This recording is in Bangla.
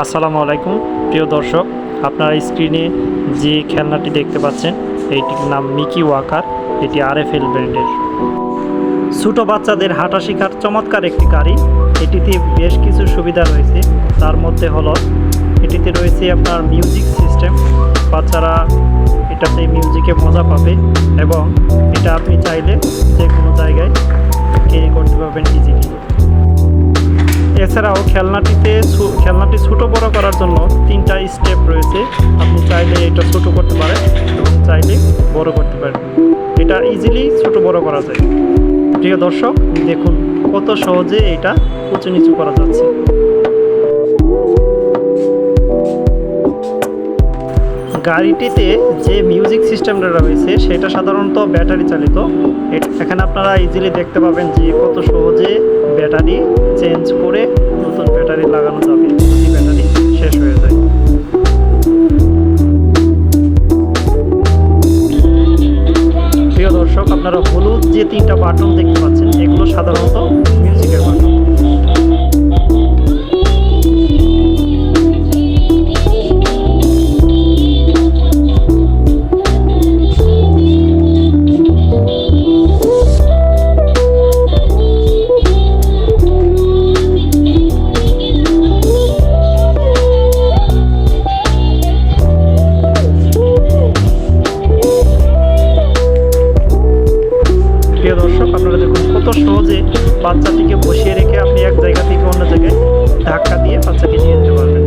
আসসালামু আলাইকুম প্রিয় দর্শক, আপনারা স্ক্রিনে যে খেলনাটি দেখতে পাচ্ছেন এইটির নাম মিকি ওয়াকার। এটি আরএফএল ব্র্যান্ডের। ছোটো বাচ্চাদের হাঁটা শেখার চমৎকার একটি গাড়ি। এটিতে বেশ কিছু সুবিধা রয়েছে, তার মধ্যে হলো এটিতে রয়েছে আপনার মিউজিক সিস্টেম। বাচ্চারা এটাতে মিউজিকে মজা পাবে এবং এটা আপনি চাইলে যে কোনো জায়গায় ক্যারি করতে পারবেন ইজিলি। এছাড়াও খেলনাটি ছোট বড় করার জন্য 3টা স্টেপ রয়েছে। আপনি চাইলে এটা ছোট করতে পারেন এবং চাইলে বড় করতে পারেন। এটা ইজিলি ছোট বড় করা যায়। প্রিয় দর্শক, দেখুন কত সহজে এটা উঁচু নিচু করা যাচ্ছে। গাড়িটিতে যে মিউজিক সিস্টেমটা রয়েছে সেটা সাধারণত ব্যাটারি চালিত। এখানে আপনারা ইজিলি দেখতে পাবেন যে কত সহজে ব্যাটারি চেঞ্জ করে নতুন ব্যাটারি লাগানো যাবে যদি ব্যাটারি শেষ হয়ে যায়। প্রিয় দর্শক, আপনারা হলুদ যে 3টা বাটন দেখতে পাচ্ছেন এগুলো সাধারণত মিউজিকের বাটন। প্রিয় দর্শক, আপনারা দেখুন কত সহজে বাচ্চাটিকে বসিয়ে রেখে আপনি এক জায়গা থেকে অন্য জায়গায় ধাক্কা দিয়ে বাচ্চাকে নিয়ে যেতে পারবেন।